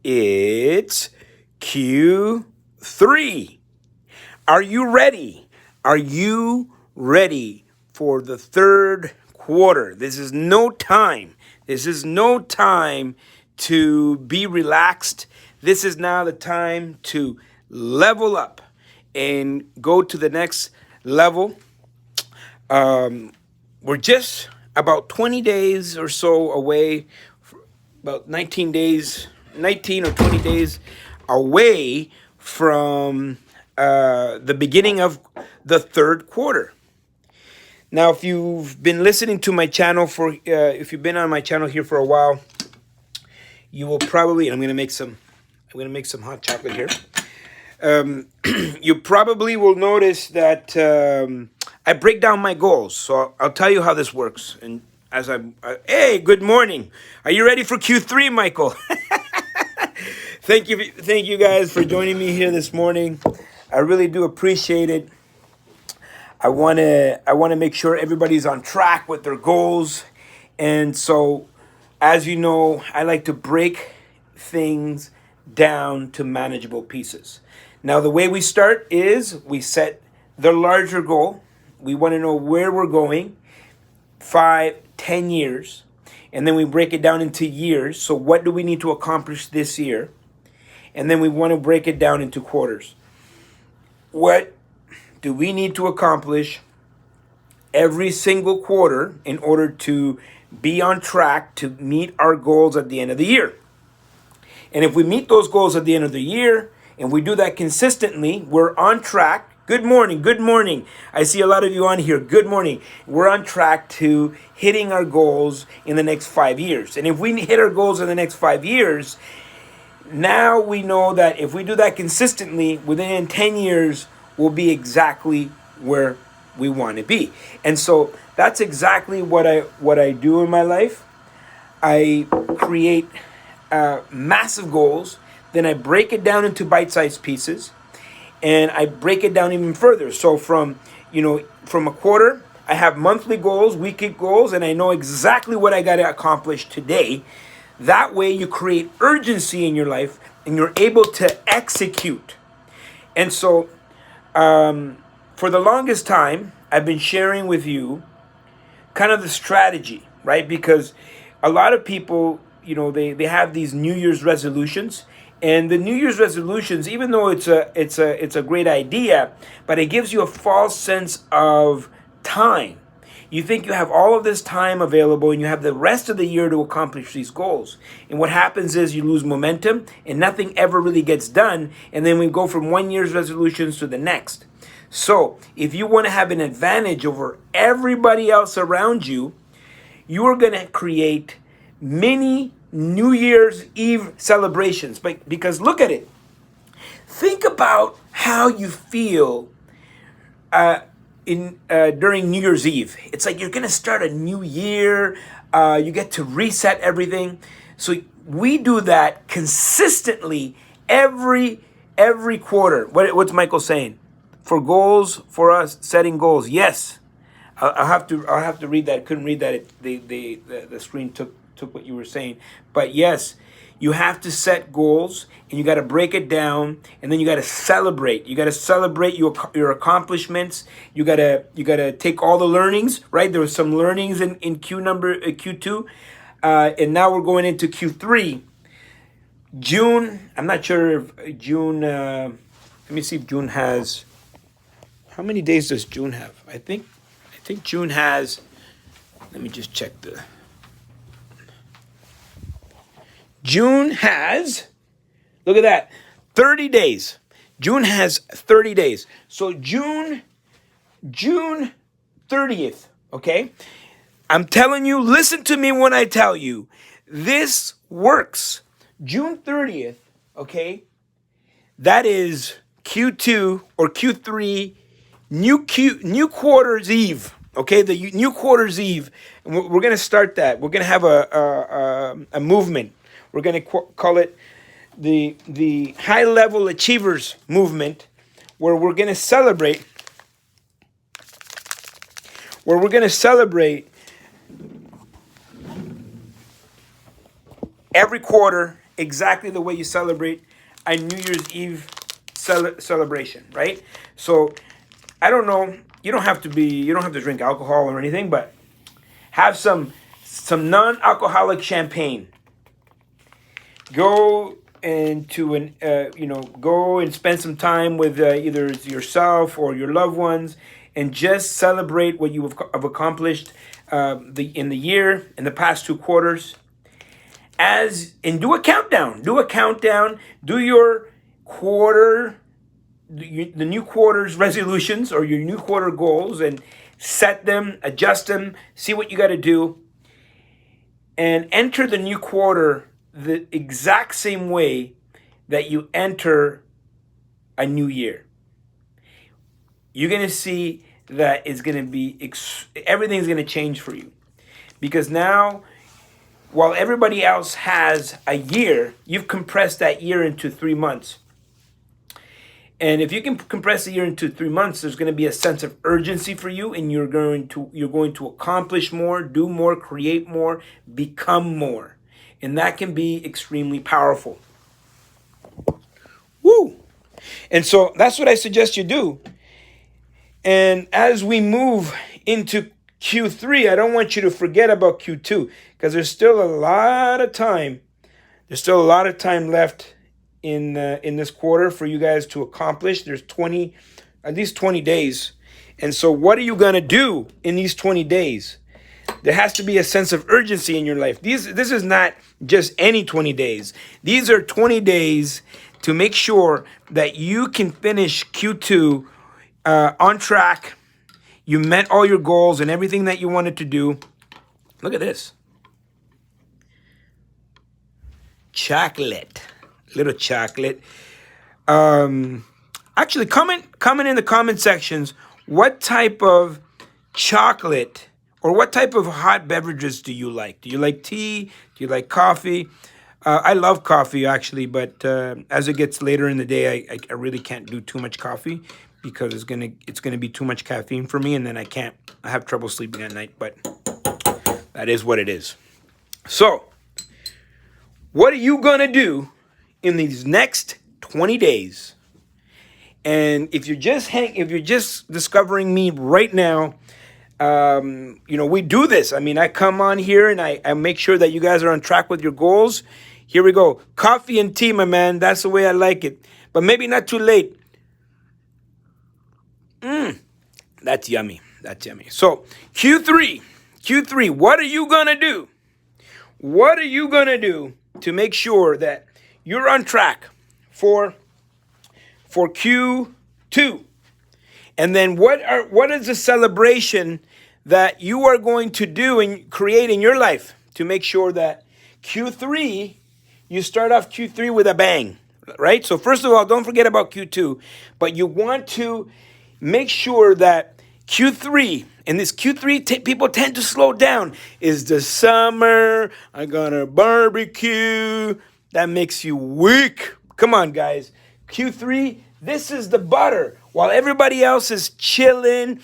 It's Q3. Are you ready? Are you ready for the third quarter? This is no time. This is no time to be relaxed. This is now the time to level up and go to the next level. We're just about 20 days or so away, about 19 days, 19 or 20 days away from the beginning of the third quarter. Now, if you've been listening to my channel if you've been on my channel here for a while, you will probably, I'm gonna make some hot chocolate here. You probably will notice that I break down my goals. So I'll tell you how this works. And hey, good morning. Are you ready for Q3, Michael? Thank you guys for joining me here this morning. I really do appreciate it. I want to make sure everybody's on track with their goals. And so, as you know, I like to break things down to manageable pieces. Now, the way we start is we set the larger goal. We want to know where we're going, 5, 10 years. And then we break it down into years. So what do we need to accomplish this year? And then we want to break it down into quarters. What do we need to accomplish every single quarter in order to be on track to meet our goals at the end of the year? And if we meet those goals at the end of the year, and we do that consistently, we're on track. Good morning, good morning. I see a lot of you on here. Good morning. We're on track to hitting our goals in the next 5 years. And if we hit our goals in the next 5 years, now we know that if we do that consistently, within 10 years, we'll be exactly where we want to be. And so that's exactly what I do in my life. I create massive goals. Then I break it down into bite-sized pieces, and I break it down even further. So from a quarter, I have monthly goals, weekly goals, and I know exactly what I got to accomplish today. That way you create urgency in your life, and you're able to execute. And so for the longest time, I've been sharing with you kind of the strategy, right? Because a lot of people, they have these New Year's resolutions. And the New Year's resolutions, even though it's a great idea, but it gives you a false sense of time. You think you have all of this time available and you have the rest of the year to accomplish these goals. And what happens is you lose momentum and nothing ever really gets done. And then we go from 1 year's resolutions to the next. So if you want to have an advantage over everybody else around you, you are going to create many New Year's Eve celebrations. Because look at it. Think about how you feel during New Year's Eve. It's like you're going to start a new year. You get to reset everything. So we do that consistently every quarter. What's Michael saying? For goals, for us setting goals. Yes. I'll have to read that. Couldn't read that. The screen took what you were saying. But yes, you have to set goals, and you got to break it down, and then you got to celebrate. You got to celebrate your accomplishments. You got to take all the learnings, right? There was some learnings in Q2, and now we're going into Q3. June, I'm not sure if June. Let me see if June has. How many days does June have? I think June has. Let me just check the. June has, look at that, 30 days. June has 30 days. So June 30th, okay? I'm telling you, listen to me when I tell you, this works. June 30th, okay? That is Q2 or Q3, new quarter's eve. Okay, the new quarter's eve. And we're going to start that. We're going to have a movement. We're going to call it the high level achievers movement, where we're going to celebrate. Every quarter exactly the way you celebrate a New Year's Eve celebration, right? So I don't know. You don't have to drink alcohol or anything, but have some non-alcoholic champagne. Go into go and spend some time with either yourself or your loved ones, and just celebrate what you have accomplished in the year, in the past 2 quarters. And do a countdown. Do a countdown. Do your quarter, the new quarter's resolutions or your new quarter goals, and set them, adjust them, see what you got to do, and enter the new quarter the exact same way that you enter a new year. You're going to see that it's going to be, everything's going to change for you. Because now, while everybody else has a year, you've compressed that year into 3 months. And if you can compress a year into 3 months, there's going to be a sense of urgency for you, and you're going to accomplish more, do more, create more, become more. And that can be extremely powerful. Woo! And so that's what I suggest you do. And as we move into Q3, I don't want you to forget about Q2, because there's still a lot of time. There's still a lot of time left in this quarter for you guys to accomplish. There's at least 20 days. And so what are you going to do in these 20 days? There has to be a sense of urgency in your life. This is not just any 20 days. These are 20 days to make sure that you can finish Q2 on track. You met all your goals and everything that you wanted to do. Look at this. Chocolate. Little chocolate. Actually, comment in the comment sections what type of chocolate or what type of hot beverages do you like? Do you like tea? Do you like coffee? I love coffee, actually, but as it gets later in the day, I really can't do too much coffee because it's gonna be too much caffeine for me, and then I have trouble sleeping at night. But that is what it is. So, what are you gonna do in these next 20 days? And if you're just discovering me right now, we do this. I mean, I come on here and I make sure that you guys are on track with your goals. Here we go. Coffee and tea, my man. That's the way I like it. But maybe not too late. That's yummy. That's yummy. So Q3, what are you going to do? What are you going to do to make sure that you're on track for Q2? And then what is the celebration that you are going to do and create in your life to make sure that Q3, you start off Q3 with a bang, right? So first of all, don't forget about Q2, but you want to make sure that Q3, and this Q3, people tend to slow down, is the summer, I'm gonna barbecue. That makes you weak. Come on, guys. Q3, this is the butter. While everybody else is chilling,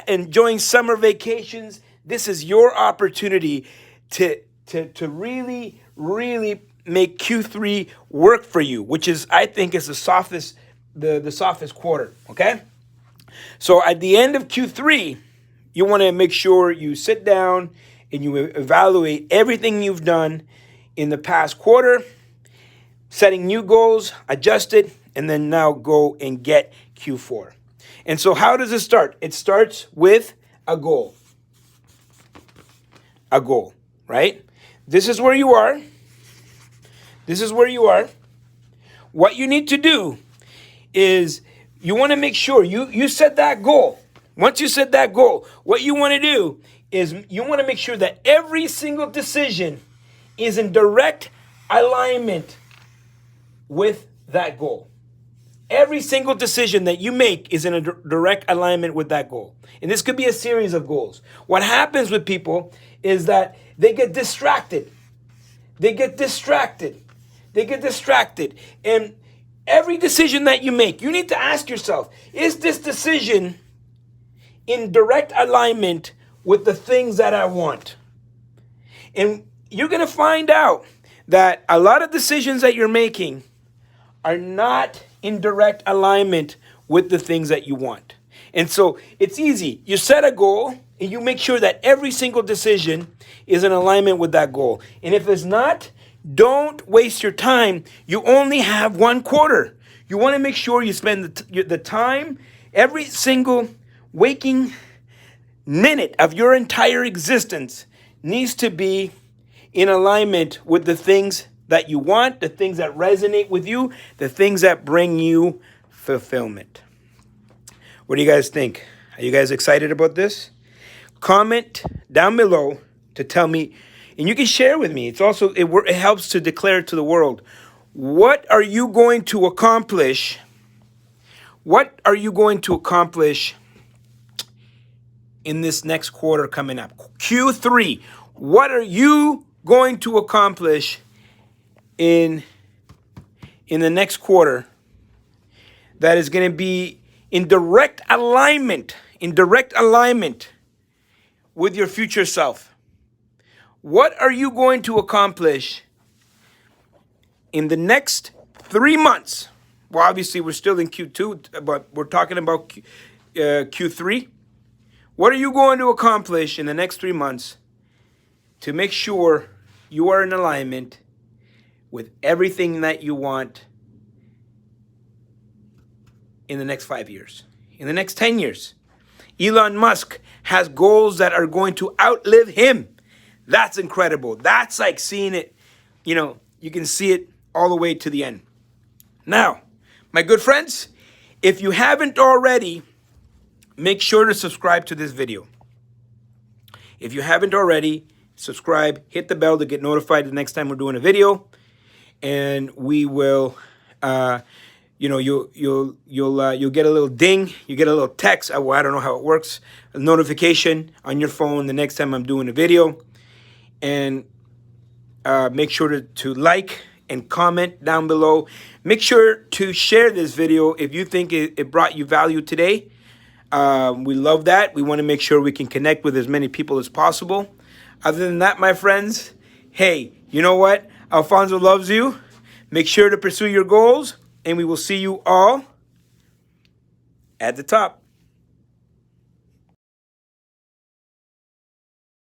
enjoying summer vacations, this is your opportunity to really, really make Q3 work for you, which is, I think, is the softest quarter, okay? So at the end of Q3, you want to make sure you sit down and you evaluate everything you've done in the past quarter, setting new goals, adjust it, and then now go and get Q4. And so how does it start? It starts with a goal. A goal, right? This is where you are. This is where you are. What you need to do is you want to make sure you set that goal. Once you set that goal, what you want to do is you want to make sure that every single decision is in direct alignment with that goal. Every single decision that you make is in a direct alignment with that goal. And this could be a series of goals. What happens with people is that they get distracted. And every decision that you make, you need to ask yourself, is this decision in direct alignment with the things that I want? And you're going to find out that a lot of decisions that you're making are not in direct alignment with the things that you want. And so it's easy. You set a goal and you make sure that every single decision is in alignment with that goal. And if it's not, don't waste your time. You only have 1 quarter. You want to make sure you spend the time, every single waking minute of your entire existence needs to be in alignment with the things that you want, the things that resonate with you, the things that bring you fulfillment. What do you guys think? Are you guys excited about this? Comment down below to tell me, and you can share with me. It's also, it helps to declare to the world, what are you going to accomplish? What are you going to accomplish in this next quarter coming up? Q3. What are you going to accomplish in the next quarter that is going to be in direct alignment with your future self? What are you going to accomplish in the next 3 months? Well, obviously, we're still in Q2, but we're talking about Q3. What are you going to accomplish in the next 3 months to make sure you are in alignment with everything that you want in the next 5 years, in the next 10 years? Elon Musk has goals that are going to outlive him. That's incredible. That's like seeing it, you can see it all the way to the end. Now, my good friends, if you haven't already, make sure to subscribe to this video. If you haven't already, subscribe, hit the bell to get notified the next time we're doing a video, and we will, you'll get a little ding, you get a little text. I don't know how it works, a notification on your phone the next time I'm doing a video, and make sure to like and comment down below. Make sure to share this video if you think it brought you value today. We love that. We want to make sure we can connect with as many people as possible. Other than that, my friends, hey, you know what? Alfonso loves you. Make sure to pursue your goals, and we will see you all at the top.